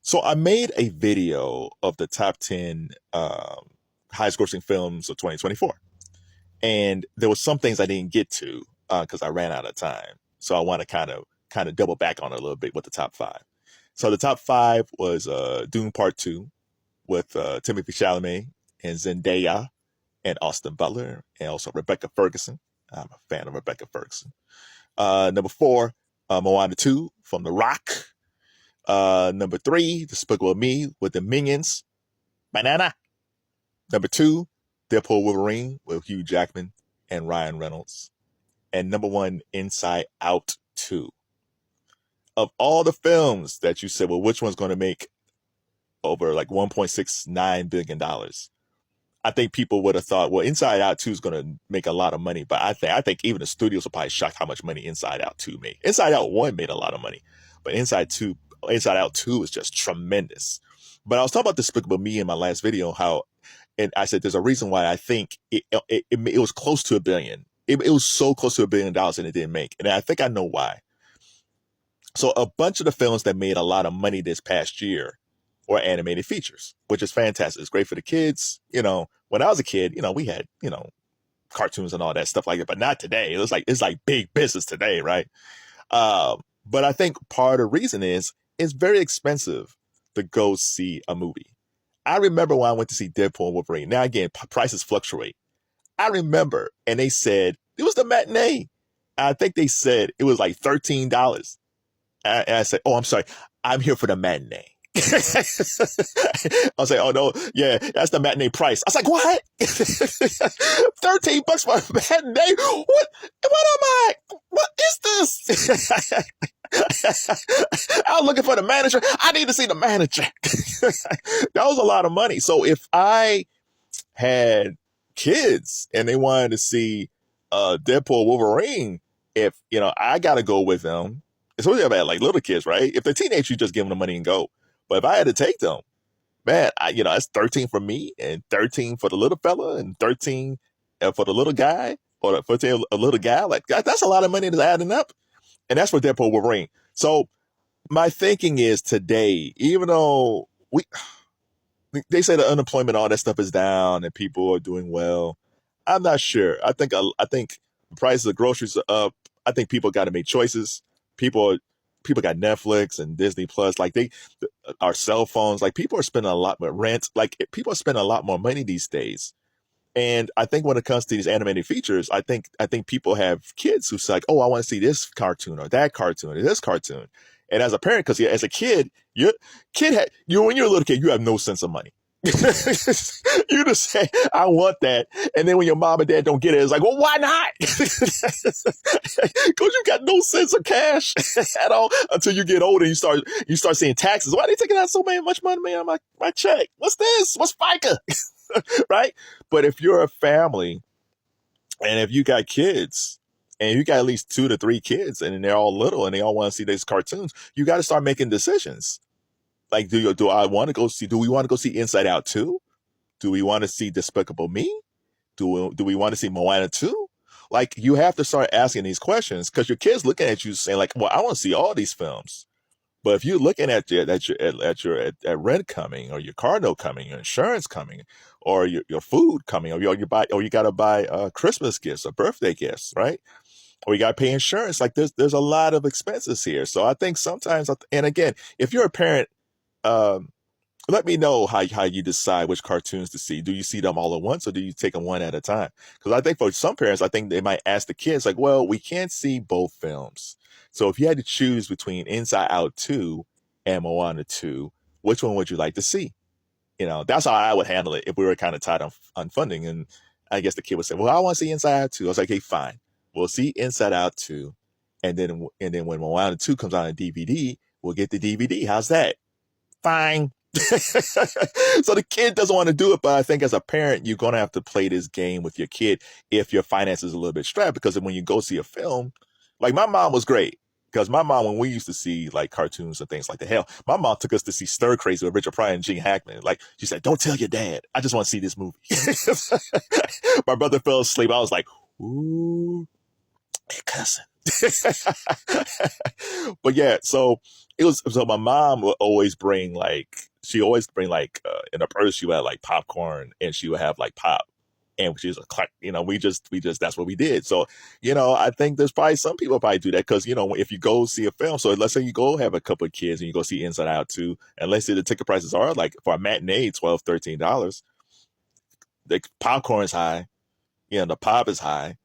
So I made a video of the top 10 highest grossing films of 2024. And there was some things I didn't get to because I ran out of time. So I want to kind of double back on it a little bit with the top five. So the top five was Dune Part 2 with Timothée Chalamet and Zendaya and Austin Butler and also Rebecca Ferguson. I'm a fan of Rebecca Ferguson. Number four, Moana 2 from The Rock. Number three, Despicable Me with the Minions. Banana. Number two, Deadpool Wolverine with Hugh Jackman and Ryan Reynolds. And number one, Inside Out 2. Of all the films that you said, well, which one's going to make over like $1.69 billion? I think people would have thought, well, Inside Out 2 is going to make a lot of money. But I think even the studios are probably shocked how much money Inside Out 2 made. Inside Out 1 made a lot of money. But Inside Out 2 is just tremendous. But I was talking about Despicable Me in my last video, and I said there's a reason why I think it was close to $1 billion. It was so close to $1 billion and it didn't make. And I think I know why. So a bunch of the films that made a lot of money this past year were animated features, which is fantastic. It's great for the kids. When I was a kid, we had, cartoons and all that stuff like that, but not today. It's like big business today, right? But I think part of the reason is it's very expensive to go see a movie. I remember when I went to see Deadpool and Wolverine. Now, again, prices fluctuate. I remember, and they said, it was the matinee. I think they said it was like $13. And I said, oh, I'm sorry. I'm here for the matinee. I was like, oh, no, yeah, that's the matinee price. I was like, what? $13 for a matinee? What is this? I was looking for the manager. I need to see the manager. That was a lot of money. So if I had kids and they wanted to see Deadpool Wolverine, if I gotta go with them, especially if I had like little kids, right? If they're teenagers, you just give them the money and go. But if I had to take them, man, it's 13 for me and 13 for the little fella and 13 for the little guy or for a little guy. Like that's a lot of money that's adding up. And that's for Deadpool Wolverine. So my thinking is today, even though they say the unemployment, all that stuff is down and people are doing well, I'm not sure. I think the prices of groceries are up. I think people got to make choices. People got Netflix and Disney Plus, like our cell phones, like people are spending a lot more rent. Like people are spending a lot more money these days. And I think when it comes to these animated features, I think people have kids who's like, oh, I want to see this cartoon or that cartoon or this cartoon. And as a parent, because as a kid, when you're a little kid, you have no sense of money. You just say, I want that. And then when your mom and dad don't get it, it's like, well, why not? Because you got no sense of cash at all until you get older and you start seeing taxes. Why are they taking out so much money on my check? What's this? What's FICA? Right? But if you're a family and if you got kids and you got at least 2 to 3 kids and they're all little and they all want to see these cartoons, you got to start making decisions. Like, do we want to go see Inside Out 2? Do we want to see Despicable Me? Do we want to see Moana 2? Like, you have to start asking these questions because your kids looking at you saying like, well, I want to see all these films. But if you're looking at rent coming or your car note coming, your insurance coming, or your food coming, or you got to buy Christmas gifts or birthday gifts, right? Or you got to pay insurance. Like there's a lot of expenses here. So I think sometimes, and again, if you're a parent, let me know how you decide which cartoons to see. Do you see them all at once or do you take them one at a time? Because I think for some parents, I think they might ask the kids like, well, we can't see both films. So if you had to choose between Inside Out 2 and Moana 2, which one would you like to see? That's how I would handle it if we were kind of tight on funding. And I guess the kid would say, well, I want to see Inside Out 2. I was like, hey, fine. We'll see Inside Out 2. And then when Moana 2 comes out on DVD, we'll get the DVD. How's that? Fine. So the kid doesn't want to do it, but I think as a parent, you're going to have to play this game with your kid if your finances are a little bit strapped, because when you go see a film, like my mom was great. Because my mom, when we used to see like cartoons and things like that, hell, my mom took us to see Stir Crazy with Richard Pryor and Gene Hackman. Like she said, don't tell your dad. I just want to see this movie. My brother fell asleep. I was like, ooh. cousin. But yeah, so it was. So my mom would always bring like she always bring like in her purse she would have like popcorn and she would have like pop. And she's a we just that's what we did. So I think there's probably some people probably do that because if you go see a film, so let's say you go have a couple of kids and you go see Inside Out 2, and let's say the ticket prices are like for a matinee $12-13, the popcorn's high, the pop is high.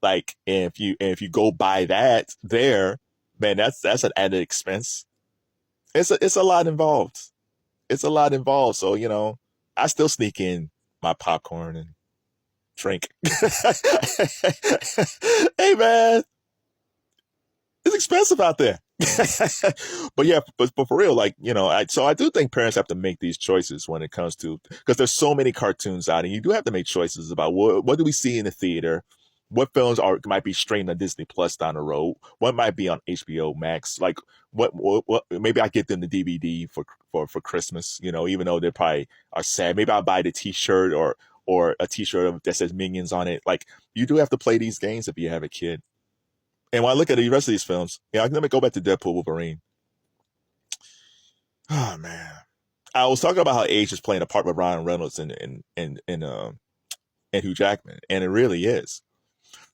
Like, and if you go buy that there, man, that's an added expense. It's a lot involved. It's a lot involved. So I still sneak in my popcorn and drink. Hey man, it's expensive out there. But yeah, but for real, like so I do think parents have to make these choices when it comes to because there's so many cartoons out, and you do have to make choices about what do we see in the theater, what films might be streamed on Disney Plus down the road, what might be on HBO Max, like what maybe I get them the DVD for Christmas, even though they probably are sad. Maybe I'll buy the T-shirt or a T-shirt that says Minions on it. Like you do have to play these games if you have a kid. And when I look at the rest of these films, let me go back to Deadpool Wolverine. Oh man, I was talking about how age is playing a part with Ryan Reynolds and Hugh Jackman, and it really is.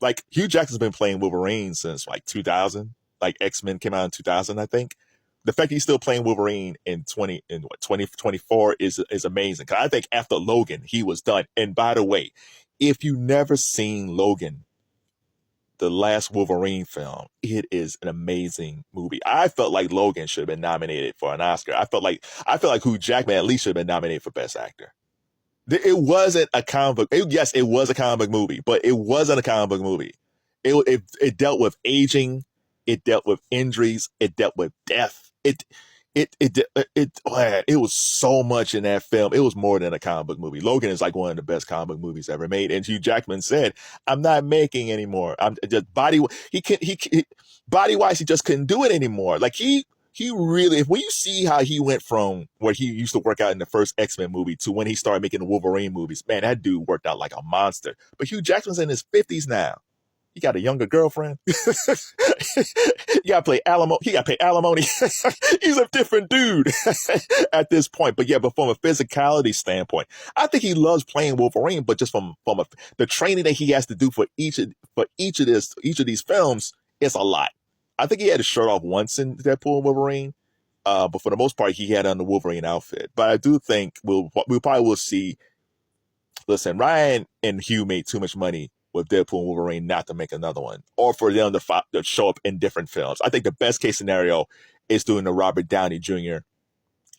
Like Hugh Jackman's been playing Wolverine since like 2000. Like X-Men came out in 2000, I think. The fact he's still playing Wolverine in 2024 is amazing. Cause I think after Logan, he was done. And by the way, if you've never seen Logan, the last Wolverine film, it is an amazing movie. I felt like Logan should have been nominated for an Oscar. I felt like Hugh Jackman at least should have been nominated for Best Actor. It wasn't a comic book. Yes, it was a comic book movie, but it wasn't a comic book movie. It dealt with aging. It dealt with injuries. It dealt with death. It was so much in that film. It was more than a comic book movie. Logan is like one of the best comic book movies ever made. And Hugh Jackman said, "I'm not making anymore. I'm just body wise, he just couldn't do it anymore. Like he really, when you see how he went from where he used to work out in the first X-Men movie to when he started making the Wolverine movies, man, that dude worked out like a monster. But Hugh Jackman's in his 50s now. He got a younger girlfriend. You gotta pay alimony. He's a different dude at this point. But yeah, but from a physicality standpoint, I think he loves playing Wolverine. But just from the training that he has to do for each of these films, it's a lot. I think he had his shirt off once in Deadpool and Wolverine, but for the most part, he had on the Wolverine outfit. But I do think we probably will see. Listen, Ryan and Hugh made too much money with Deadpool and Wolverine not to make another one, or for them to show up in different films. I think the best case scenario is doing the Robert Downey Jr.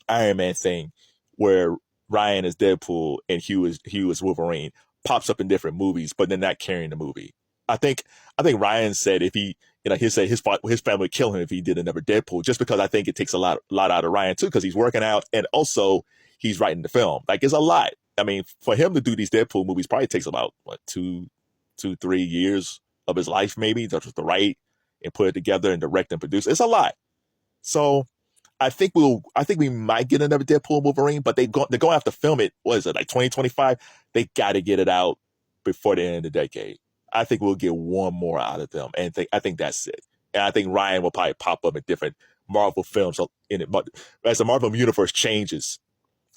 Iron Man thing, where Ryan is Deadpool and Hugh is Wolverine, pops up in different movies, but they're not carrying the movie. I think Ryan said if he, he said his family would kill him if he did another Deadpool, just because I think it takes a lot out of Ryan too, because he's working out and also he's writing the film. Like it's a lot. I mean, for him to do these Deadpool movies probably takes about 2-3 years of his life, maybe to write and put it together and direct and produce. It's a lot. So I think we might get another Deadpool and Wolverine, but they're going to have to film it. What is it, like 2025? They got to get it out before the end of the decade. I think we'll get one more out of them, and I think that's it. And I think Ryan will probably pop up in different Marvel films in it. But as the Marvel universe changes,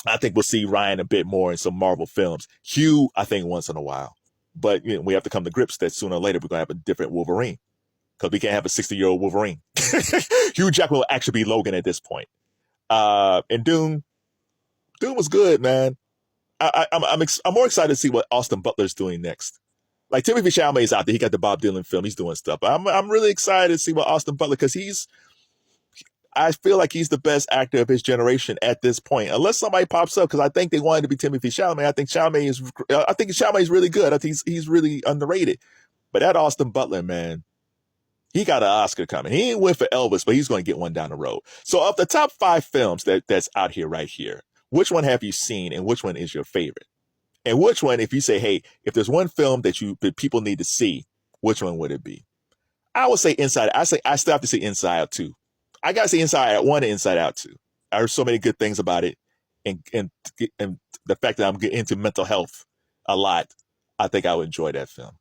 I think we'll see Ryan a bit more in some Marvel films. Hugh, I think once in a while. But we have to come to grips that sooner or later we're going to have a different Wolverine, because we can't have a 60-year-old Wolverine. Hugh Jackman will actually be Logan at this point. And Dune was good, man. I'm more excited to see what Austin Butler's doing next. Like Timothée Chalamet is out there. He got the Bob Dylan film. He's doing stuff. But I'm really excited to see what Austin Butler, because I feel like he's the best actor of his generation at this point. Unless somebody pops up, because I think they wanted to be Timothée Chalamet. I think Chalamet is really good. I think he's really underrated. But that Austin Butler, man, he got an Oscar coming. He ain't win for Elvis, but he's going to get one down the road. So of the top 5 films that's out here right here, which one have you seen and which one is your favorite? And which one, if you say, hey, if there's one film that people need to see, which one would it be? I would say Inside. I still have to say Inside Out 2. I got to say Inside Out 1 and Inside Out 2. I heard so many good things about it. And the fact that I'm getting into mental health a lot, I think I would enjoy that film.